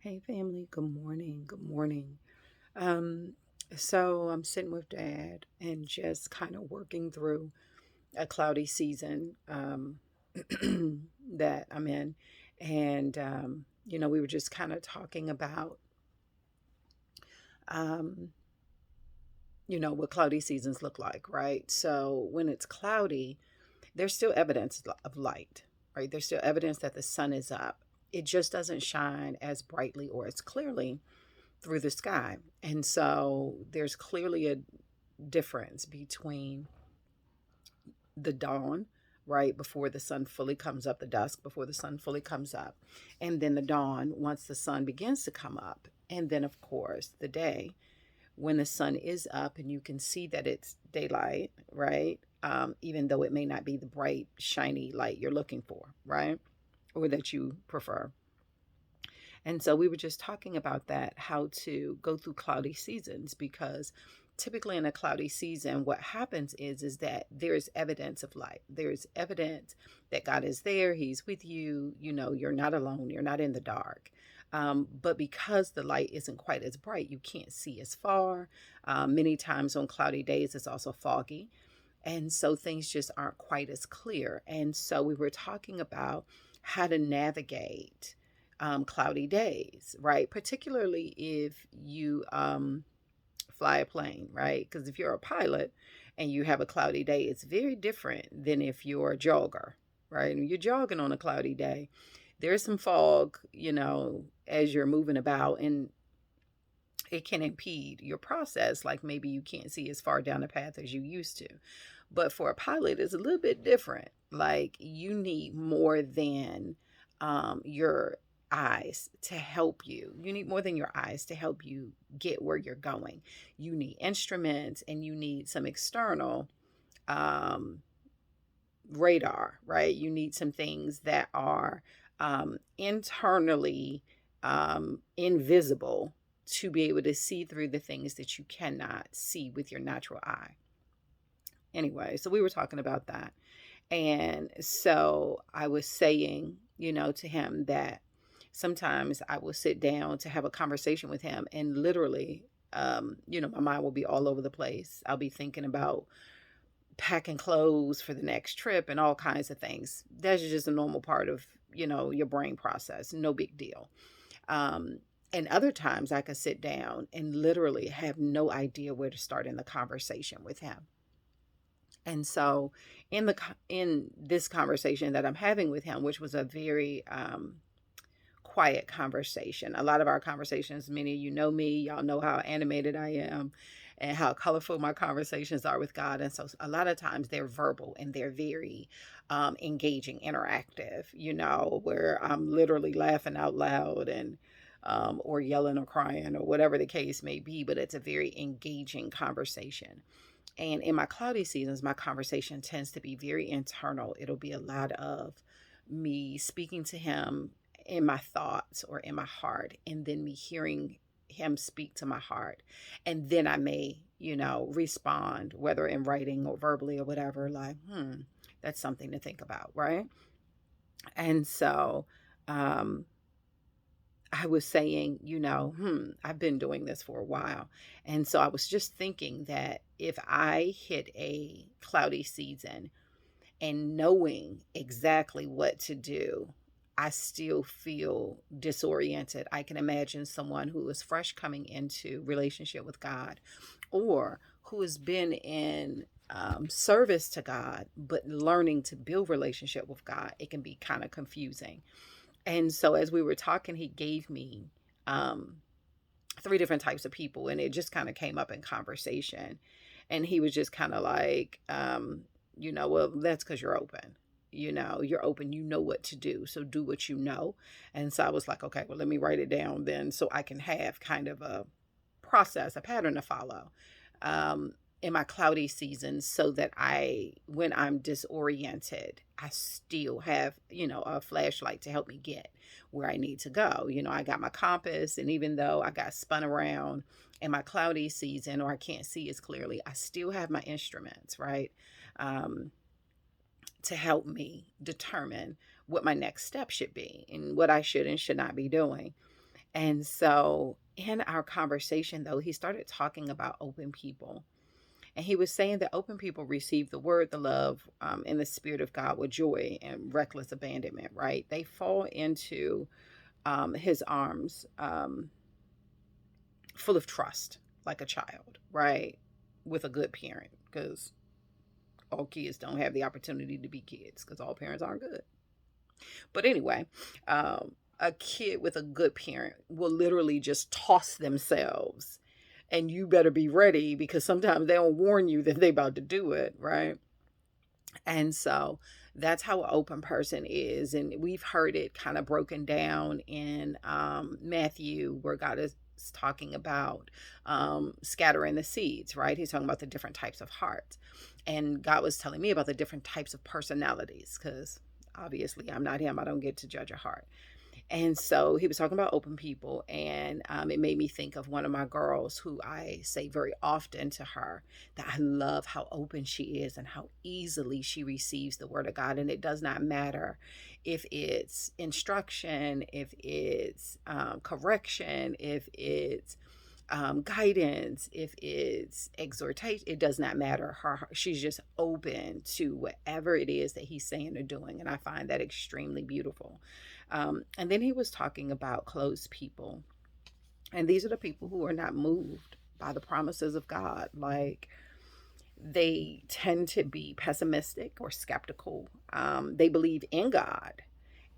Hey family, good morning. Good morning. Um, so I'm sitting with dad and just kind of working through a cloudy season that I'm in. And we were just kind of talking about um, what cloudy seasons look like, right? So when it's cloudy, there's still evidence of light, right? There's still evidence that the sun is up. It just doesn't shine as brightly or as clearly through the sky. And so there's clearly a difference between the dawn, right, before the sun fully comes up, the dusk before the sun fully comes up, and then the dawn once the sun begins to come up. And then, of course, the day when the sun is up and you can see that it's daylight, right? Even though it may not be the bright, shiny light you're looking for, right? Or that you prefer. And so we were just talking about that, how to go through cloudy seasons, because typically in a cloudy season, what happens is that there's evidence of light. There's evidence that God is there. He's with you. You're not alone. You're not in the dark. But because the light isn't quite as bright, you can't see as far. Many times on cloudy days, it's also foggy. And so things just aren't quite as clear. And so we were talking about how to navigate cloudy days, right? Particularly if you fly a plane, right? Because if you're a pilot and you have a cloudy day, it's very different than if you're a jogger, right? And you're jogging on a cloudy day, there's some fog, as you're moving about, and it can impede your process. Like maybe you can't see as far down the path as you used to. But for a pilot, it's a little bit different. Like you need more than your eyes to help you. You need more than your eyes to help you get where you're going. You need instruments and you need some external um, radar, right? You need some things that are internally invisible to be able to see through the things that you cannot see with your natural eye. Anyway, so we were talking about that. And so I was saying, to him that sometimes I will sit down to have a conversation with him and literally, my mind will be all over the place. I'll be thinking about packing clothes for the next trip and all kinds of things. That's just a normal part of, your brain process. No big deal. Um, and other times I could sit down and literally have no idea where to start in the conversation with him. And so in this conversation that I'm having with him, which was a very quiet conversation. A lot of our conversations, many of you know me, y'all know how animated I am and how colorful my conversations are with God. And so a lot of times they're verbal and they're very engaging, interactive, where I'm literally laughing out loud and or yelling or crying or whatever the case may be, but it's a very engaging conversation. And in my cloudy seasons, my conversation tends to be very internal. It'll be a lot of me speaking to him in my thoughts or in my heart, and then me hearing him speak to my heart. And then I may, respond, whether in writing or verbally or whatever, like, that's something to think about, right? And so, um, I was saying, I've been doing this for a while. And so I was just thinking that if I hit a cloudy season and knowing exactly what to do, I still feel disoriented. I can imagine someone who is fresh coming into relationship with God or who has been in service to God, but learning to build relationship with God. It can be kind of confusing. And so as we were talking, he gave me um, three different types of people, and it just kind of came up in conversation. And he was just kind of like, well, that's because you're open. You're open, you know what to do. So do what you know. And so I was like, okay, well, let me write it down then so I can have kind of a process, a pattern to follow. In my cloudy seasons so that when I'm disoriented, I still have, a flashlight to help me get where I need to go. I got my compass, and even though I got spun around in my cloudy season or I can't see as clearly, I still have my instruments, right? Um, to help me determine what my next step should be and what I should and should not be doing. And so in our conversation, though, he started talking about open people. And he was saying that open people receive the word, the love, and the spirit of God with joy and reckless abandonment, right? They fall into his arms full of trust, like a child, right? With a good parent, because all kids don't have the opportunity to be kids, because all parents aren't good. But anyway, a kid with a good parent will literally just toss themselves, and you better be ready, because sometimes they don't warn you that they about to do it, right? And so that's how an open person is. And we've heard it kind of broken down in Matthew, where God is talking about scattering the seeds, right? He's talking about the different types of hearts. And God was telling me about the different types of personalities, because obviously I'm not him. I don't get to judge a heart. And so he was talking about open people, and it made me think of one of my girls, who I say very often to her that I love how open she is and how easily she receives the word of God. And it does not matter if it's instruction, if it's correction, if it's guidance, if it's exhortation, it does not matter. She's just open to whatever it is that he's saying or doing. And I find that extremely beautiful. And then he was talking about closed people. And these are the people who are not moved by the promises of God. Like, they tend to be pessimistic or skeptical. They believe in God,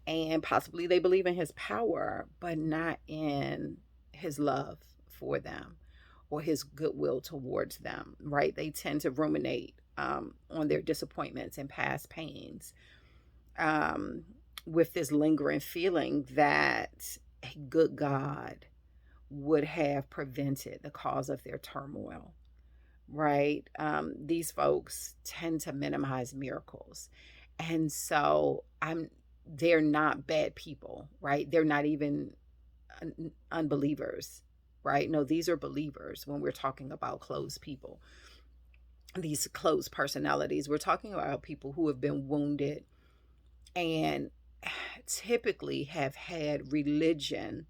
and possibly they believe in his power, but not in his love for them or his goodwill towards them, right? They tend to ruminate on their disappointments and past pains, um, with this lingering feeling that a good God would have prevented the cause of their turmoil, right? These folks tend to minimize miracles. And so they're not bad people, right? They're not even unbelievers, right? No, these are believers when we're talking about closed people, these closed personalities. We're talking about people who have been wounded and typically have had religion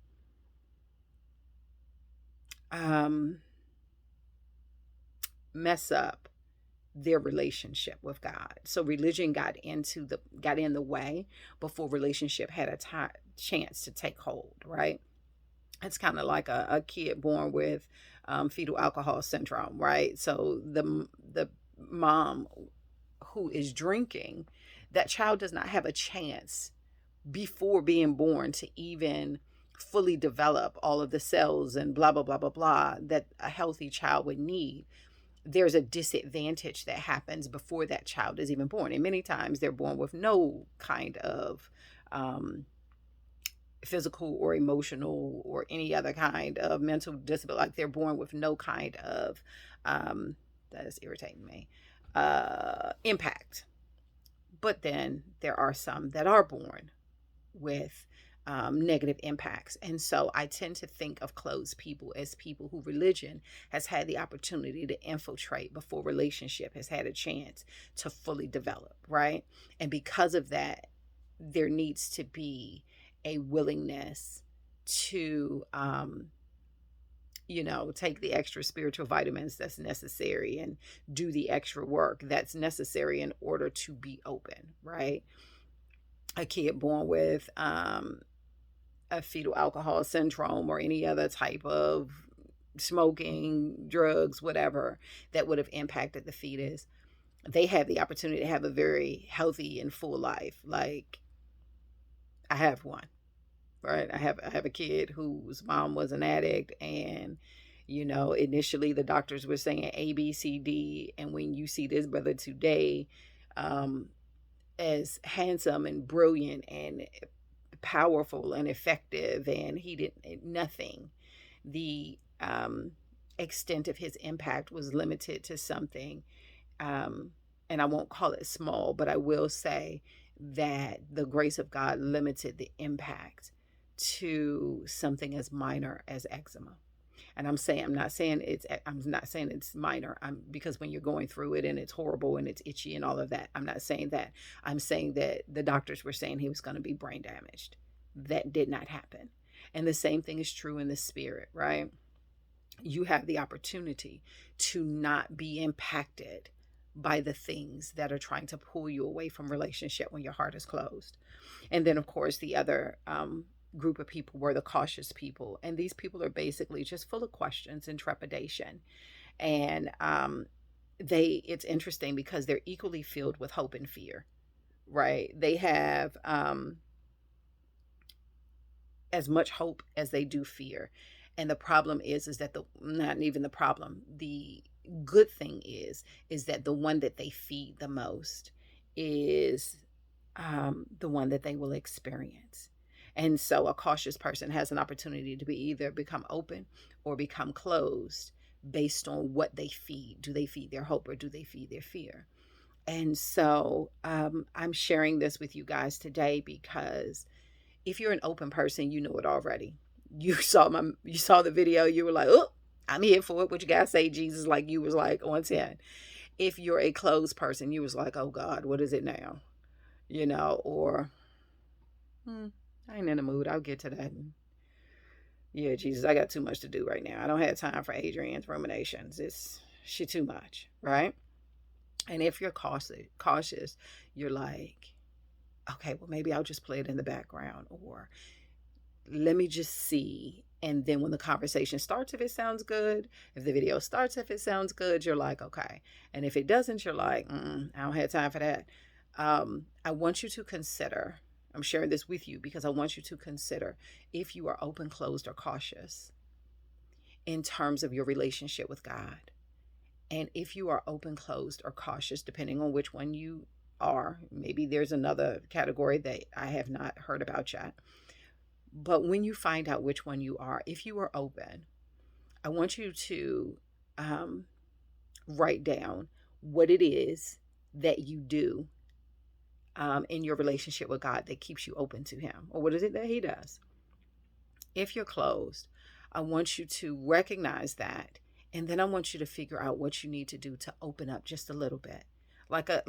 mess up their relationship with God. So religion got in the way before relationship had a chance to take hold, right? It's kind of like a kid born with fetal alcohol syndrome, right? So the mom who is drinking, that child does not have a chance before being born to even fully develop all of the cells and blah blah blah blah blah that a healthy child would need. There's a disadvantage that happens before that child is even born, and many times they're born with no kind of physical or emotional or any other kind of mental disability. Like, they're born with no kind of that is irritating me, impact. But then there are some that are born with negative impacts. And so I tend to think of closed people as people who religion has had the opportunity to infiltrate before relationship has had a chance to fully develop, right? And because of that, there needs to be a willingness to take the extra spiritual vitamins that's necessary and do the extra work that's necessary in order to be open, right? A kid born with a fetal alcohol syndrome or any other type of smoking, drugs, whatever, that would have impacted the fetus, they have the opportunity to have a very healthy and full life. Like, I have one, right? I have a kid whose mom was an addict, and initially the doctors were saying A, B, C, D, and when you see this brother today, as handsome and brilliant and powerful and effective, and he did nothing. The extent of his impact was limited to something, and I won't call it small, but I will say that the grace of God limited the impact to something as minor as eczema. And I'm not saying it's minor. Because when you're going through it and it's horrible and it's itchy and all of that, I'm not saying that. I'm saying that the doctors were saying he was going to be brain damaged. That did not happen. And the same thing is true in the spirit, right? You have the opportunity to not be impacted by the things that are trying to pull you away from relationship when your heart is closed. And then, of course, the other group of people were the cautious people. And these people are basically just full of questions and trepidation. And it's interesting because they're equally filled with hope and fear, right? They have as much hope as they do fear. And the problem is that the not even the problem. The good thing is that the one that they feed the most is the one that they will experience. And so a cautious person has an opportunity to be either become open or become closed based on what they feed. Do they feed their hope or do they feed their fear? And so I'm sharing this with you guys today because if you're an open person, you know it already. You saw the video, you were like, oh, I'm here for it. What you guys say, Jesus, like you was like on 10. If you're a closed person, you was like, oh God, what is it now? Or I ain't in the mood. I'll get to that. Yeah, Jesus, I got too much to do right now. I don't have time for Adrian's ruminations. It's she too much, right? And if you're cautious, you're like, okay, well, maybe I'll just play it in the background, or let me just see. And then when the conversation starts, if it sounds good, if the video starts, if it sounds good, you're like, okay. And if it doesn't, you're like, I don't have time for that. I want you to consider, I'm sharing this with you because I want you to consider if you are open, closed, or cautious in terms of your relationship with God. And if you are open, closed, or cautious, depending on which one you are, maybe there's another category that I have not heard about yet. But when you find out which one you are, if you are open, I want you to write down what it is that you do in your relationship with God that keeps you open to Him, or what is it that He does? If you're closed, I want you to recognize that, and then I want you to figure out what you need to do to open up just a little bit, like an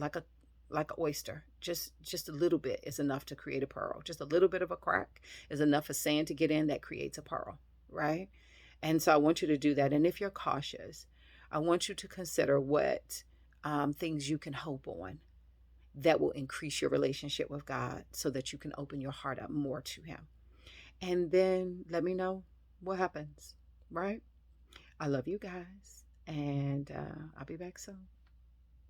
oyster. Just a little bit is enough to create a pearl. Just a little bit of a crack is enough for sand to get in that creates a pearl, right? And so I want you to do that. And if you're cautious, I want you to consider what things you can hope on that will increase your relationship with God so that you can open your heart up more to Him. And then let me know what happens, right? I love you guys, and I'll be back soon.